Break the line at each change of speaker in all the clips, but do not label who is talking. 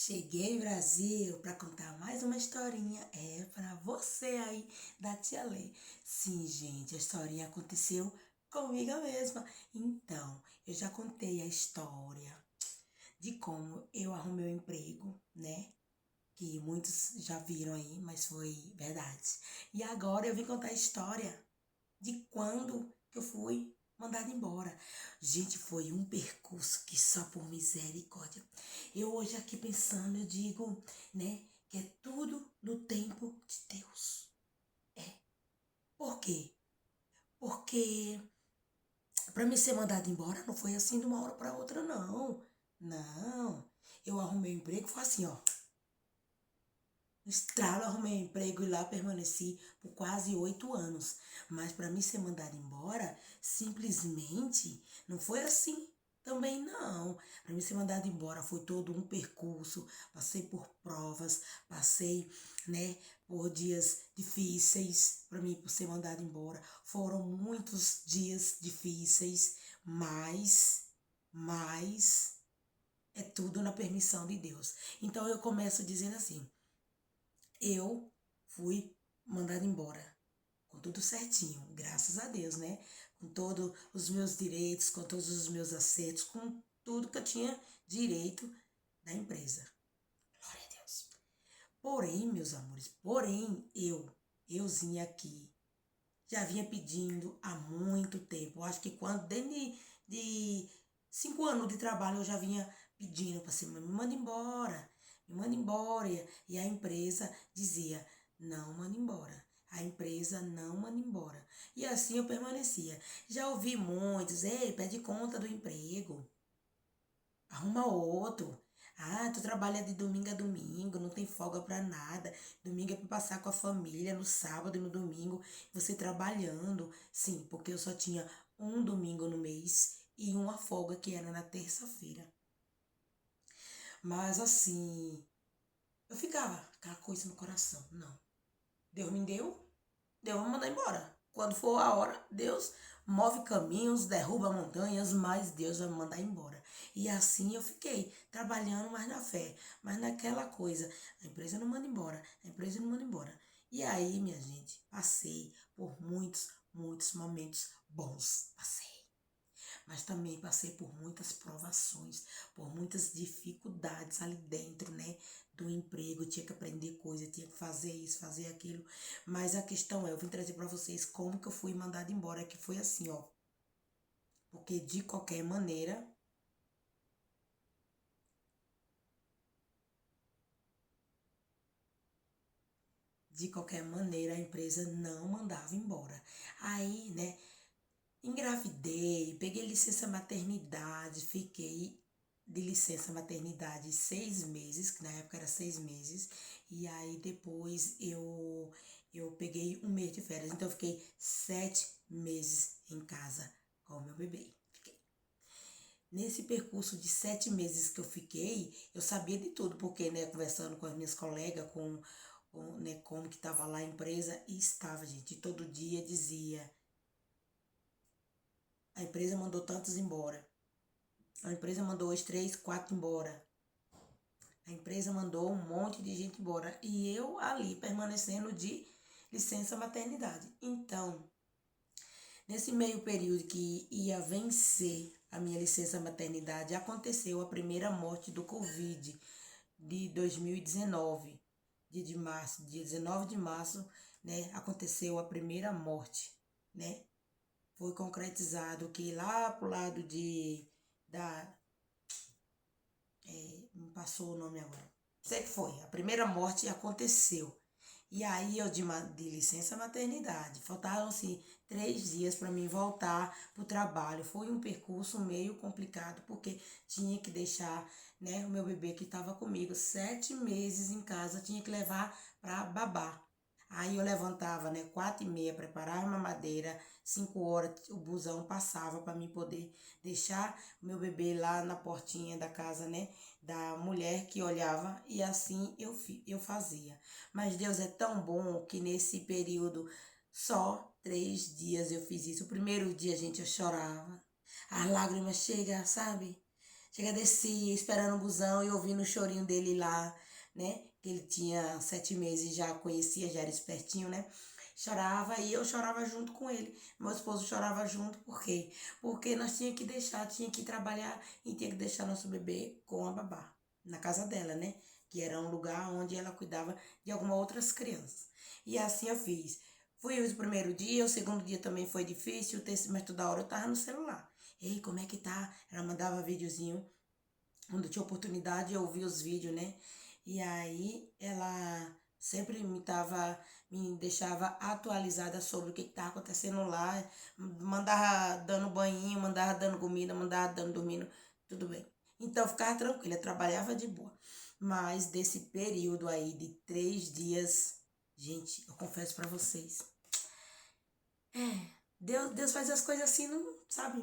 Cheguei, Brasil, para contar mais uma historinha. É para você aí da Tia Lê. Sim, gente, a historinha aconteceu comigo mesma. Então, eu já contei a história de como eu arrumei o emprego, né? Que muitos já viram aí, mas foi verdade. E agora eu vim contar a história de quando que eu fui mandada embora. Gente, foi um percurso que só por misericórdia. Eu hoje aqui pensando, eu digo, né, que é tudo no tempo de Deus. É. Por quê? Porque para me ser mandada embora não foi assim de uma hora para outra, não. Não. Eu arrumei um emprego, foi assim, ó. Estralo, arrumei emprego e lá permaneci por quase 8 anos. Mas para mim ser mandada embora, simplesmente não foi assim também não. Para mim ser mandada embora foi todo um percurso. Passei por provas, passei, né, por dias difíceis para mim por ser mandada embora. Foram muitos dias difíceis, mas é tudo na permissão de Deus. Então eu começo dizendo assim: eu fui mandada embora com tudo certinho, graças a Deus, né? Com todos os meus direitos, com todos os meus acertos, com tudo que eu tinha direito da empresa. Glória a Deus. Porém, meus amores, euzinha aqui, já vinha pedindo há muito tempo. Eu acho que quando, desde de 5 anos de trabalho, eu já vinha pedindo para ser, me manda embora, me manda embora. E a empresa dizia, não manda embora. A empresa não manda embora. E assim eu permanecia. Já ouvi muitos, ei, pede conta do emprego. Arruma outro. Ah, tu trabalha de domingo a domingo, não tem folga pra nada. Domingo é pra passar com a família, no sábado e no domingo, você trabalhando. Sim, porque eu só tinha um domingo no mês e uma folga que era na terça-feira. Mas assim, eu ficava aquela coisa no coração. Não. Deus me deu, Deus vai mandar embora. Quando for a hora, Deus move caminhos, derruba montanhas, mas Deus vai me mandar embora. E assim eu fiquei, trabalhando mais na fé, mas naquela coisa, a empresa não manda embora, a empresa não manda embora. E aí, minha gente, passei por muitos momentos bons. Passei. Mas também passei por muitas provações, por muitas dificuldades ali dentro, né, do emprego. Tinha que aprender coisa, tinha que fazer isso, fazer aquilo. Mas a questão é, eu vim trazer para vocês como que eu fui mandada embora, que foi assim, ó. Porque de qualquer maneira a empresa não mandava embora. Aí, né, engravidei, peguei licença maternidade, fiquei de licença maternidade 6 meses, que na época era 6 meses, e aí depois eu peguei um mês de férias, então eu fiquei 7 meses em casa com o meu bebê. Fiquei. Nesse percurso de 7 meses que eu fiquei, eu sabia de tudo, porque, né, conversando com as minhas colegas, né, como que estava lá a empresa, e estava, gente, todo dia dizia, a empresa mandou tantos embora. A empresa mandou os 3, 4 embora. A empresa mandou um monte de gente embora. E eu ali permanecendo de licença maternidade. Então, nesse meio período que ia vencer a minha licença maternidade, aconteceu a primeira morte do Covid de 2019. Dia 19 de março, né, aconteceu a primeira morte, né? Foi concretizado que lá pro lado da me passou o nome agora. Sei que foi, a primeira morte aconteceu. E aí eu de licença maternidade. Faltaram assim 3 dias para mim voltar pro trabalho. Foi um percurso meio complicado porque tinha que deixar, né, o meu bebê que estava comigo 7 meses em casa, tinha que levar para babar. Aí eu levantava, né, 4h30, preparava uma madeira, 5 horas o busão passava para mim poder deixar o meu bebê lá na portinha da casa, né, da mulher que olhava, e assim eu fazia. Mas Deus é tão bom que nesse período, só 3 dias eu fiz isso. O primeiro dia, gente, eu chorava, as lágrimas chegam, sabe? Chega, desci esperando o busão e ouvindo o chorinho dele lá, né? Que ele tinha 7 meses, já conhecia, já era espertinho, né? Chorava e eu chorava junto com ele. Meu esposo chorava junto, por quê? Porque nós tinha que deixar, tinha que trabalhar e tinha que deixar nosso bebê com a babá, na casa dela, né? Que era um lugar onde ela cuidava de algumas outras crianças. E assim eu fiz. Fui o primeiro dia, o segundo dia também foi difícil, o terceiro, mas toda hora eu tava no celular. Ei, como é que tá? Ela mandava videozinho. Quando tinha oportunidade, eu ouvia os vídeos, né? E aí ela sempre me deixava atualizada sobre o que estava acontecendo lá. Mandava dando banhinho, mandava dando comida, mandava dando dormindo, tudo bem. Então eu ficava tranquila, eu trabalhava de boa. Mas desse período aí de 3 dias, gente, eu confesso pra vocês. Deus faz as coisas assim, não, sabe?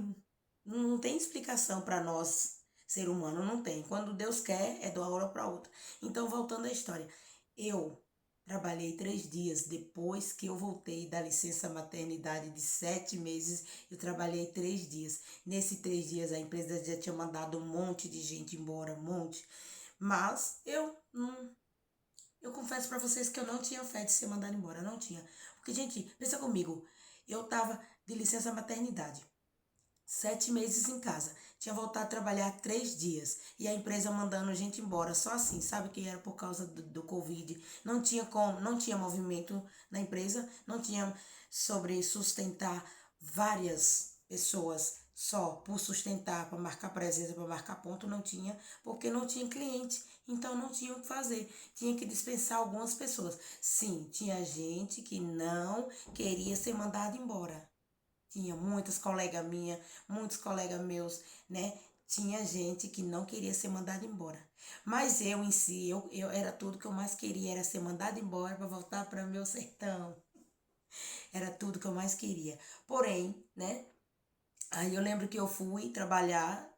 Não tem explicação para nós, ser humano, não tem. Quando Deus quer, é de uma hora para outra. Então, voltando à história, eu trabalhei 3 dias depois que eu voltei da licença maternidade de 7 meses. Eu trabalhei 3 dias. Nesses 3 dias, a empresa já tinha mandado um monte de gente embora, um monte. Mas eu não. Eu confesso para vocês que eu não tinha fé de ser mandada embora, não tinha. Porque, gente, pensa comigo, eu tava de licença maternidade. 7 meses em casa. Tinha voltado a trabalhar 3 dias. E a empresa mandando a gente embora. Só assim, sabe que era por causa do Covid. Não tinha como, não tinha movimento na empresa. Não tinha sobre sustentar várias pessoas só por sustentar, para marcar presença, para marcar ponto, não tinha, porque não tinha cliente. Então não tinha o que fazer. Tinha que dispensar algumas pessoas. Sim, tinha gente que não queria ser mandado embora. Tinha muitas colegas minhas, muitos colegas meus, né? Tinha gente que não queria ser mandada embora. Mas eu em si, eu era tudo que eu mais queria, era ser mandada embora para voltar para meu sertão. Era tudo que eu mais queria. Porém, né? Aí eu lembro que eu fui trabalhar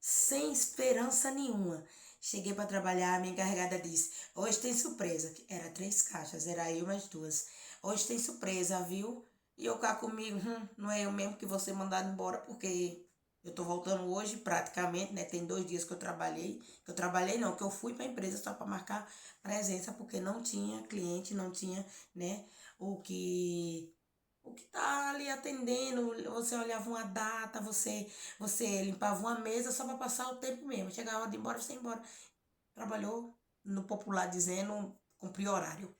sem esperança nenhuma. Cheguei para trabalhar, a minha encarregada disse: Hoje tem surpresa. Era 3 caixas, era eu mais duas. Hoje tem surpresa, viu? E eu cá comigo, não é eu mesmo que vou ser mandado embora, porque eu tô voltando hoje praticamente, né? Tem 2 dias que eu trabalhei. Que eu trabalhei não, que eu fui para a empresa só para marcar presença, porque não tinha cliente, não tinha, né? O que o que tá ali atendendo, você olhava uma data, você limpava uma mesa só para passar o tempo mesmo. Chegava a hora de ir embora, você ia embora. Trabalhou, no popular dizendo, cumpriu horário.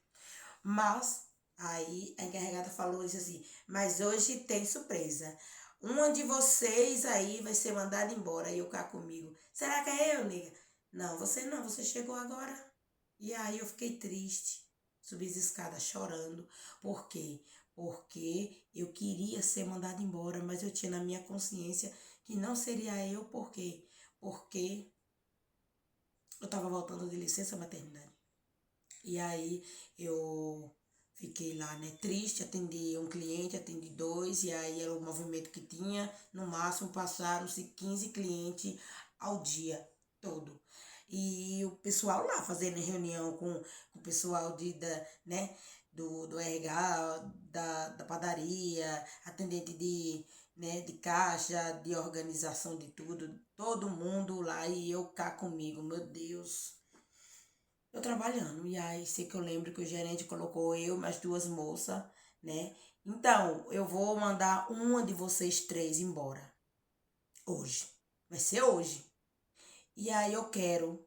Mas aí a encarregada falou isso assim: Mas hoje tem surpresa. Uma de vocês aí vai ser mandada embora. E eu cá comigo: Será que é eu, nega? Não, você não, você chegou agora. E aí eu fiquei triste, subi as escadas chorando. Por quê? Porque eu queria ser mandada embora, mas eu tinha na minha consciência que não seria eu. Por quê? Porque eu estava voltando de licença maternidade. E aí eu fiquei lá, né, triste, atendi um cliente, atendi dois, e aí era o movimento que tinha, no máximo passaram-se 15 clientes ao dia todo. E o pessoal lá fazendo reunião com o pessoal né, do RH, da padaria, atendente né, de caixa, de organização de tudo, todo mundo lá e eu cá comigo, meu Deus. Eu trabalhando, e aí sei que eu lembro que o gerente colocou eu, mais duas moças, né? Então, eu vou mandar uma de vocês três embora. Hoje. Vai ser hoje. E aí eu quero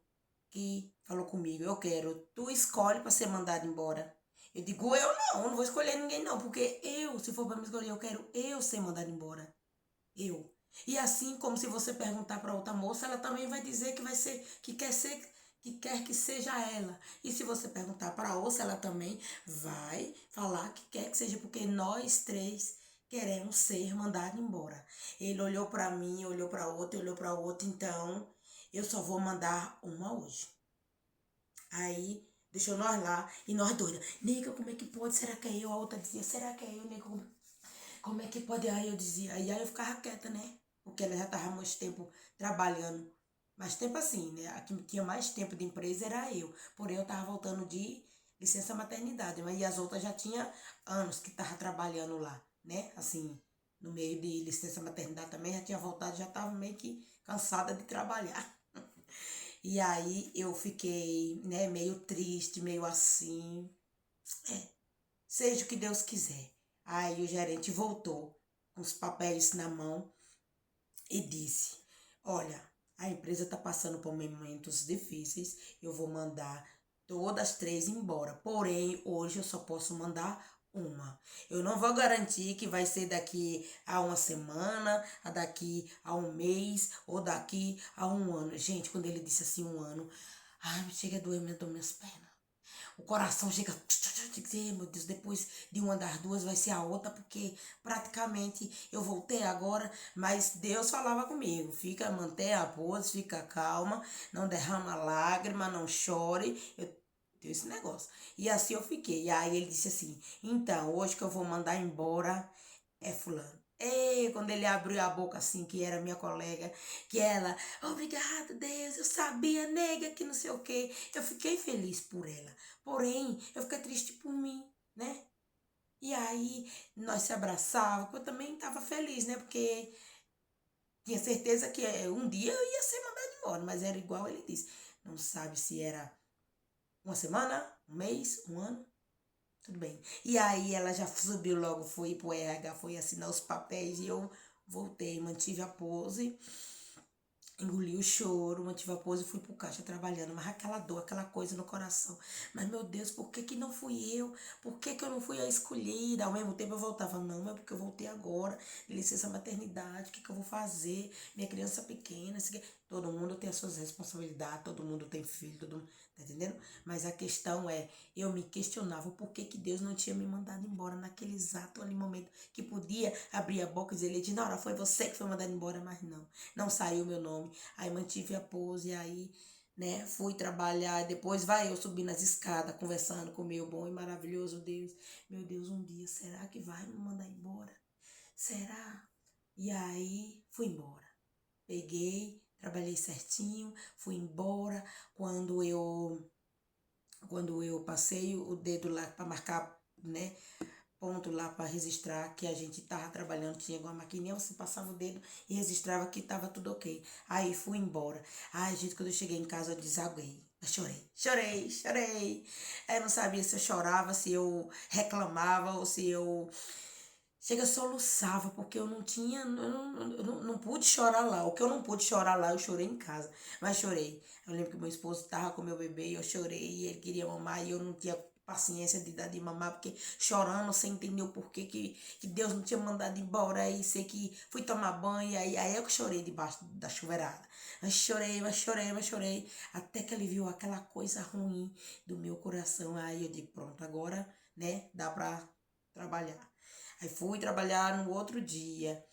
falou comigo, eu quero, tu escolhe para ser mandado embora. Eu digo, eu não vou escolher ninguém não, porque se for para me escolher, eu quero eu ser mandado embora. Eu. E assim como se você perguntar para outra moça, ela também vai dizer que vai ser, que quer que seja ela. E se você perguntar para a outra, ela também vai falar que quer que seja, porque nós três queremos ser mandados embora. Ele olhou para mim, olhou para outra, olhou para outra, então eu só vou mandar uma hoje. Aí deixou nós lá e nós doidas. Nega, como é que pode? Será que é eu? A outra dizia, será que é eu, nega? Como é que pode? Aí eu dizia, aí eu ficava quieta, né? Porque ela já estava mais tempo trabalhando. Mais tempo assim, né? A que tinha mais tempo de empresa era eu. Porém, eu estava voltando de licença maternidade. Mas e as outras já tinha anos que estavam trabalhando lá, né? Assim, no meio de licença maternidade também, já tinha voltado, já estava meio que cansada de trabalhar. E aí eu fiquei, né, meio triste, meio assim. É, seja o que Deus quiser. Aí o gerente voltou com os papéis na mão e disse: Olha, a empresa está passando por momentos difíceis, eu vou mandar todas as três embora. Porém, hoje eu só posso mandar uma. Eu não vou garantir que vai ser daqui a uma semana, a daqui a um mês ou daqui a um ano. Gente, quando ele disse assim, um ano, ai, chega a doer minhas pernas. O coração chega. Meu Deus, depois de uma das duas vai ser a outra, porque praticamente eu voltei agora, mas Deus falava comigo. Fica, mantenha a pose, fica calma, não derrama lágrima, não chore. Eu tenho esse negócio. E assim eu fiquei. E aí ele disse assim: então, hoje que eu vou mandar embora é fulano. E quando ele abriu a boca assim, que era minha colega, que ela, obrigada, Deus, eu sabia, nega, que não sei o quê. Eu fiquei feliz por ela. Porém, eu fiquei triste por mim, né? E aí, nós se abraçávamos, eu também estava feliz, né? Porque tinha certeza que um dia eu ia ser mandado embora, mas era igual ele disse. Não sabe se era uma semana, um mês, um ano. Tudo bem. E aí ela já subiu logo, foi pro RH, foi assinar os papéis e eu voltei, mantive a pose, engoli o choro, mantive a pose e fui pro caixa trabalhando. Mas aquela dor, aquela coisa no coração. Mas, meu Deus, por que que não fui eu? Por que que eu não fui a escolhida? Ao mesmo tempo eu voltava, não, é porque eu voltei agora, de licença maternidade, o que que eu vou fazer? Minha criança pequena, todo mundo tem as suas responsabilidades, todo mundo tem filho, todo mundo, tá entendendo? Mas a questão é, eu me questionava por que que Deus não tinha me mandado embora naquele exato ali momento que podia abrir a boca e dizer, Leidinara, foi você que foi mandado embora, mas não. Não saiu meu nome. Aí mantive a pose, aí, né, fui trabalhar. Depois vai eu subir nas escadas, conversando com o meu bom e maravilhoso Deus. Meu Deus, um dia, será que vai me mandar embora? Será? E aí, fui embora. Peguei, trabalhei certinho, fui embora. Quando eu passei o dedo lá para marcar, né, ponto lá para registrar que a gente tava trabalhando, tinha uma maquininha, você passava o dedo e registrava que tava tudo ok. Aí fui embora. Ai, gente, quando eu cheguei em casa eu desaguei. Eu chorei, chorei, chorei. Eu não sabia se eu chorava, se eu reclamava ou se eu. Chega, eu soluçava, porque eu não tinha. Eu não pude chorar lá. O que eu não pude chorar lá, eu chorei em casa. Mas chorei. Eu lembro que meu esposo tava com meu bebê e eu chorei. E ele queria mamar e eu não tinha paciência de dar de mamar, porque chorando, sem entender o porquê que Deus não tinha mandado embora. Aí sei que fui tomar banho. Aí eu que chorei debaixo da chuveirada. Mas chorei, mas chorei, mas chorei. Até que ele viu aquela coisa ruim do meu coração. Aí eu digo, pronto, agora, né, dá pra trabalhar. Aí fui trabalhar no outro dia.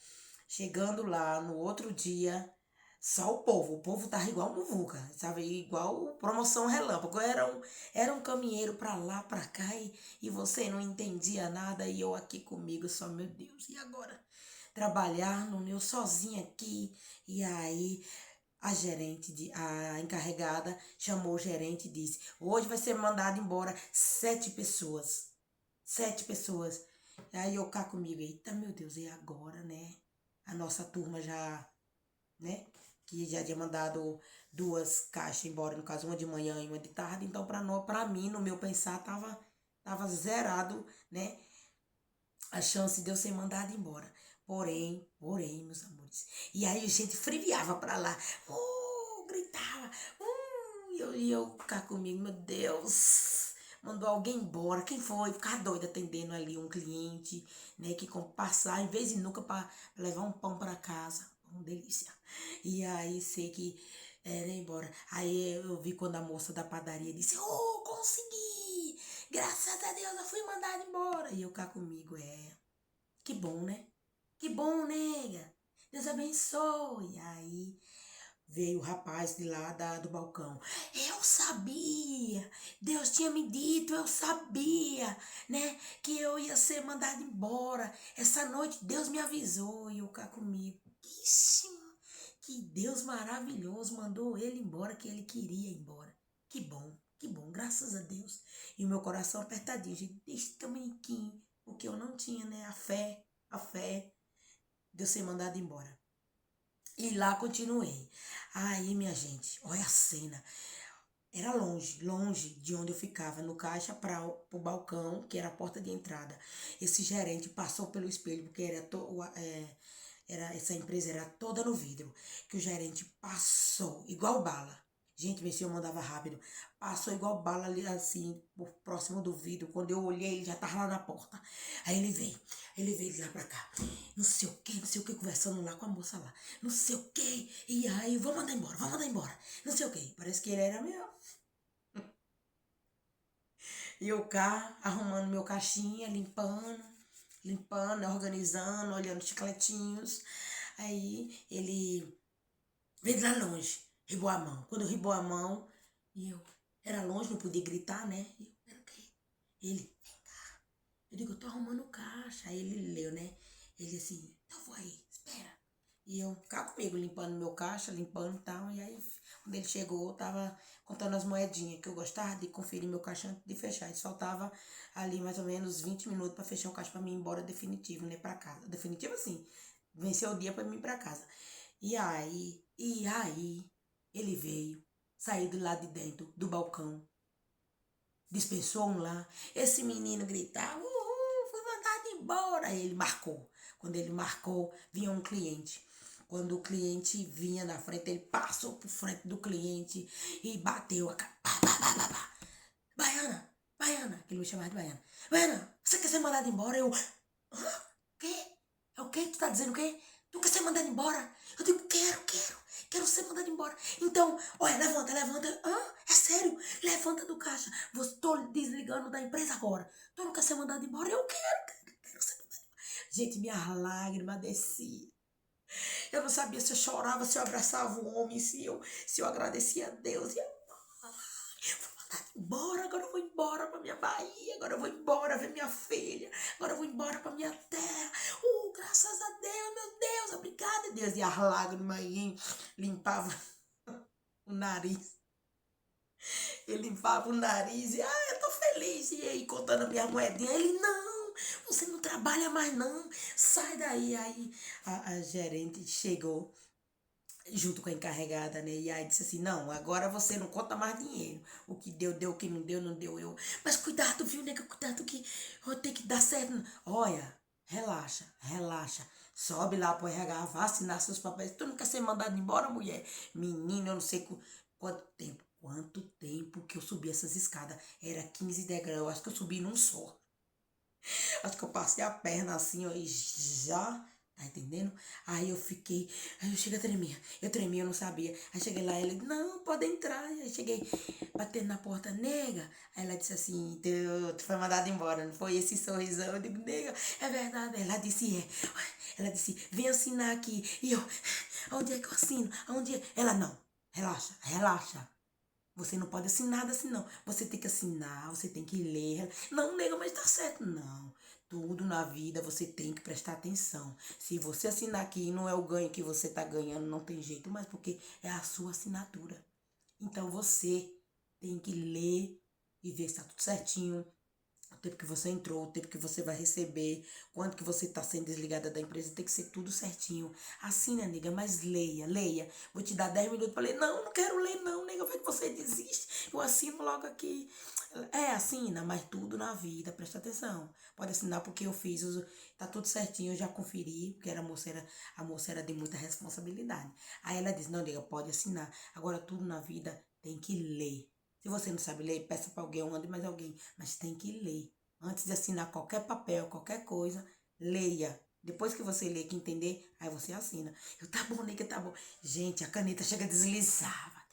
Chegando lá no outro dia, só o povo tava igual muvuca, sabe? Igual promoção relâmpago. Era um caminheiro pra lá, pra cá e você não entendia nada e eu aqui comigo, só meu Deus. E agora? Trabalhar no meu sozinha aqui. E aí a encarregada chamou o gerente e disse: Hoje vai ser mandado embora 7 pessoas. 7 pessoas. Aí eu cá comigo, eita meu Deus, e agora, né? A nossa turma já, né? Que já tinha mandado 2 caixas embora, no caso, uma de manhã e uma de tarde. Então, pra mim, no meu pensar, tava zerado, né? A chance de eu ser mandada embora. Porém, meus amores. E aí a gente friviava pra lá. Gritava. E eu cá comigo, meu Deus. Mandou alguém embora. Quem foi? Ficar doido atendendo ali um cliente, né? Que passar, em vez de nunca para levar um pão para casa. Uma delícia. E aí sei que era embora. Aí eu vi quando a moça da padaria disse: consegui! Graças a Deus eu fui mandada embora. E eu cá comigo, que bom, né? Que bom, nega. Deus abençoe. Aí veio o rapaz de lá do balcão. Eu sabia. Deus tinha me dito, eu sabia, né? Que eu ia ser mandado embora. Essa noite Deus me avisou e eu cá comigo. Ixi, que Deus maravilhoso mandou ele embora, que ele queria ir embora. Que bom, graças a Deus. E o meu coração apertadinho, gente, desse tamanquinho, porque eu não tinha, né, a fé, de eu ser mandada embora. E lá continuei. Aí, minha gente, olha a cena. Era longe, longe de onde eu ficava, no caixa para o balcão, que era a porta de entrada. Esse gerente passou pelo espelho, porque essa empresa era toda no vidro, que o gerente passou, igual bala. Gente, meu senhor mandava rápido. Passou igual bala ali, assim, por próximo do vidro. Quando eu olhei, ele já tava lá na porta. Aí ele veio de lá pra cá. Não sei o que, conversando lá com a moça lá. Não sei o que. E aí, vamos mandar embora, vamos mandar embora. Não sei o que. Parece que ele era meu. E eu cá, arrumando meu caixinha, limpando, organizando, olhando os chicletinhos. Aí ele veio de lá longe, ribou a mão. Quando eu ribou a mão, e eu era longe, não podia gritar, né? E eu, era o quê? Ele, vem cá. Eu digo, eu tô arrumando caixa. Aí ele leu, né? Ele assim, então vou aí, espera. E eu cá comigo, limpando meu caixa, limpando e tal. E aí, quando ele chegou, eu tava contando as moedinhas, que eu gostava de conferir meu caixa antes de fechar. E faltava ali mais ou menos 20 minutos para fechar o caixa para mim ir embora definitivo, né? Pra casa. Definitivo assim, vencer o dia para mim ir pra casa. E aí, ele veio, saiu do lado de dentro do balcão, dispensou um lá. Esse menino gritava, uhul, fui mandado embora. Aí ele marcou. Quando ele marcou, vinha um cliente. Quando o cliente vinha na frente, ele passou por frente do cliente e bateu a cara. Pá, pá, pá, pá, pá. Baiana, Baiana, que ele me chamava de Baiana. Baiana, você quer ser mandado embora? Eu, hã? Quê? É o quê? Tu tá dizendo o quê? Tu quer ser mandado embora? Eu digo, quero ser mandado embora. Então, olha, levanta, levanta. Hã? É sério? Levanta do caixa. Tô desligando da empresa agora. Tu não quer ser mandado embora? Eu quero ser mandado embora. Gente, minha lágrima descia. Eu não sabia se eu chorava, se eu abraçava o homem, se eu agradecia a Deus. E eu fui mandada embora, agora eu vou embora pra minha Bahia, agora eu vou embora ver minha filha, agora eu vou embora pra minha terra. Graças a Deus, meu Deus, obrigada, Deus. E as lágrimas aí limpava o nariz. Ele limpava o nariz e, eu tô feliz. E aí, contando a minha moedinha, ele, não, você não trabalha mais não, sai daí. Aí a gerente chegou junto com a encarregada, né? E aí disse assim, não, agora você não conta mais dinheiro. O que deu, deu, o que não deu, não deu. Eu, mas cuidado, viu, nega, cuidado que eu tenho que dar certo. Olha, relaxa, relaxa. Sobe lá pro RH, vá assinar seus papéis. Tu não quer ser mandado embora, mulher? Menina, eu não sei quanto tempo que eu subi essas escadas. Era 15 degraus, acho que eu subi num só. Acho que eu passei a perna assim, ó, e já, tá entendendo? Aí eu cheguei a tremer. Eu tremia, eu não sabia. Aí cheguei lá, ela, não, pode entrar. Aí cheguei batendo na porta, nega. Aí ela disse assim, tu foi mandada embora, não foi esse sorrisão? Eu digo, nega, é verdade. Ela disse, é. Ela disse, vem assinar aqui. E eu, onde é que eu assino? Aonde é? Ela, não, relaxa, relaxa. Você não pode assinar nada assim, não. Você tem que assinar, você tem que ler. Não, nega, mas tá certo. Não. Tudo na vida você tem que prestar atenção. Se você assinar aqui e não é o ganho que você tá ganhando, não tem jeito, mas porque é a sua assinatura. Então você tem que ler e ver se tá tudo certinho, o tempo que você entrou, o tempo que você vai receber, quanto que você está sendo desligada da empresa, tem que ser tudo certinho. Assina, nega, mas leia, leia. Vou te dar 10 minutos para ler. Não, não quero ler não, nega, vai que você desiste. Eu assino logo aqui. Assina, mas tudo na vida, presta atenção. Pode assinar porque eu fiz, tá tudo certinho, eu já conferi, porque a moça era de muita responsabilidade. Aí ela disse, não, nega, pode assinar. Agora tudo na vida tem que ler. Se você não sabe ler, peça para alguém, mande mais alguém. Mas tem que ler. Antes de assinar qualquer papel, qualquer coisa, leia. Depois que você lê, que entender, aí você assina. Eu, tá bom, nega, tá bom. Gente, a caneta chega deslizava.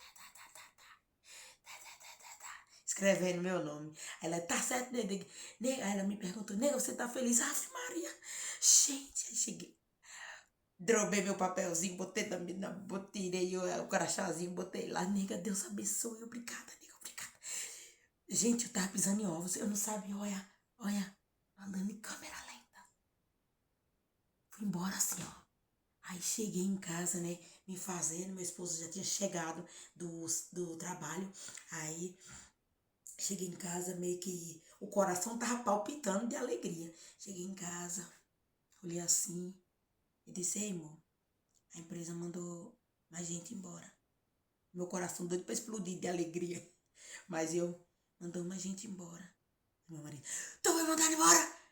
Escrevendo meu nome. Ela, tá certo, nega. Nega, aí ela me perguntou, nega, você tá feliz? Ave Maria. Gente, aí cheguei. Drobei meu papelzinho, botei tirei o crachazinho, botei lá. Nega, Deus abençoe. Obrigada, nega, obrigada. Gente, eu tava pisando em ovos. Eu não sabia, olha, andando em câmera lenta. Fui embora assim, ó. Aí cheguei em casa, né, me fazendo. Meu esposo já tinha chegado do trabalho. Aí cheguei em casa, meio que o coração tava palpitando de alegria. Cheguei em casa, olhei assim. Eu disse, ei, amor, a empresa mandou mais gente embora. Meu coração doido para explodir de alegria. Mas eu, mandou mais gente embora. Meu marido, tu foi mandado embora?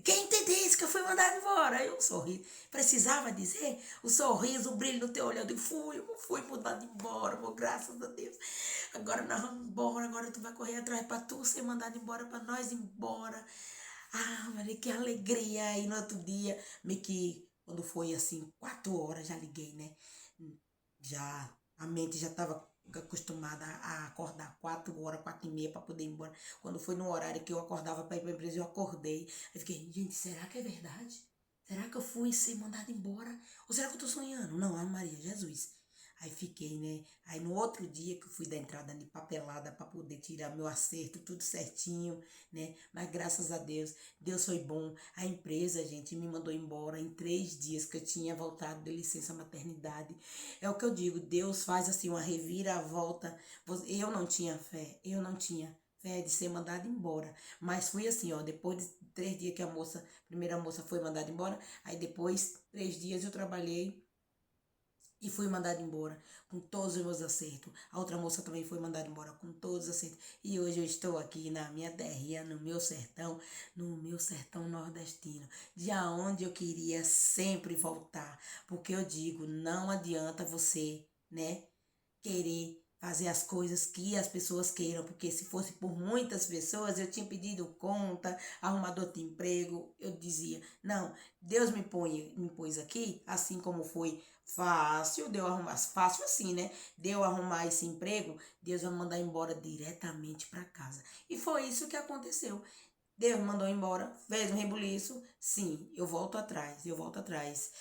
Quem te disse que eu fui mandado embora? Aí eu sorri. Precisava dizer o sorriso, o brilho no teu olho. Eu digo, fui mandado embora, amor, graças a Deus. Agora nós vamos embora, agora tu vai correr atrás para tu ser mandado embora, para nós ir embora. Ah, Maria, que alegria. Aí no outro dia, meio que quando foi assim, 4 horas, já liguei, né? Já, a mente já estava acostumada a acordar 4 horas, 4h30 para poder ir embora. Quando foi no horário que eu acordava para ir para a empresa, eu acordei. Eu fiquei, gente, será que é verdade? Será que eu fui ser mandada embora? Ou será que eu tô sonhando? Não, a Maria, Jesus. Aí fiquei, né? Aí no outro dia que eu fui dar entrada de papelada para poder tirar meu acerto, tudo certinho, né? Mas graças a Deus, Deus foi bom. A empresa, gente, me mandou embora em 3 dias que eu tinha voltado de licença maternidade. É o que eu digo, Deus faz assim uma reviravolta. Eu não tinha fé, eu não tinha fé de ser mandada embora. Mas fui assim, ó, depois de 3 dias que a primeira moça foi mandada embora, aí depois, 3 dias eu trabalhei e fui mandada embora com todos os meus acertos. A outra moça também foi mandada embora com todos os acertos. E hoje eu estou aqui na minha terrinha, no meu sertão nordestino, de aonde eu queria sempre voltar. Porque eu digo, não adianta você, né, querer fazer as coisas que as pessoas queiram, porque se fosse por muitas pessoas, eu tinha pedido conta, arrumador de emprego, eu dizia, não, Deus me pôs aqui, assim como foi fácil de eu arrumar, fácil assim, né? De eu arrumar esse emprego, Deus vai mandar embora diretamente para casa. E foi isso que aconteceu. Deus me mandou embora, fez um rebuliço, sim, eu volto atrás, eu volto atrás.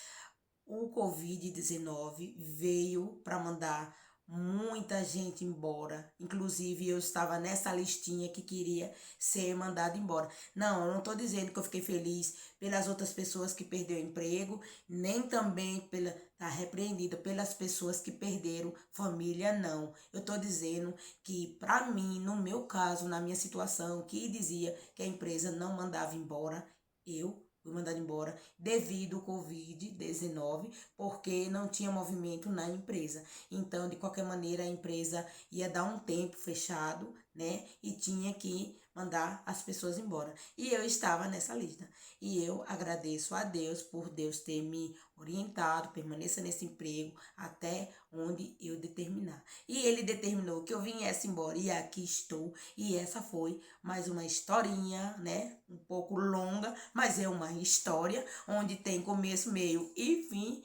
O Covid-19 veio para mandar muita gente embora. Inclusive, eu estava nessa listinha que queria ser mandada embora. Não, eu não estou dizendo que eu fiquei feliz pelas outras pessoas que perderam emprego, nem também pela tá repreendida pelas pessoas que perderam família, não. Eu estou dizendo que, para mim, no meu caso, na minha situação, que dizia que a empresa não mandava embora, eu fui mandada embora devido ao Covid-19, porque não tinha movimento na empresa. Então, de qualquer maneira, a empresa ia dar um tempo fechado, né? E tinha que mandar as pessoas embora. E eu estava nessa lista. E eu agradeço a Deus por Deus ter me orientado, permaneça nesse emprego até onde eu determinar. E ele determinou que eu viesse embora e aqui estou. E essa foi mais uma historinha, né? Um pouco longa, mas é uma história onde tem começo, meio e fim.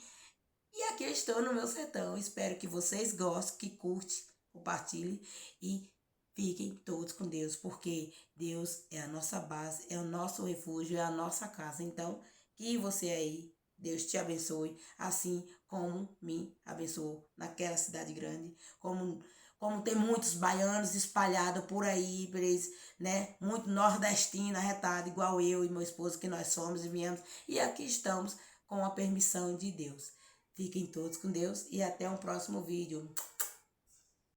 E aqui eu estou no meu sertão. Espero que vocês gostem, que curte, compartilhe e fiquem todos com Deus, porque Deus é a nossa base, é o nosso refúgio, é a nossa casa. Então, que você aí, Deus te abençoe, assim como me abençoou naquela cidade grande, como tem muitos baianos espalhados por aí, por eles, né? Muito nordestino, arretado, igual eu e meu esposo, que nós somos e viemos. E aqui estamos com a permissão de Deus. Fiquem todos com Deus e até um próximo vídeo.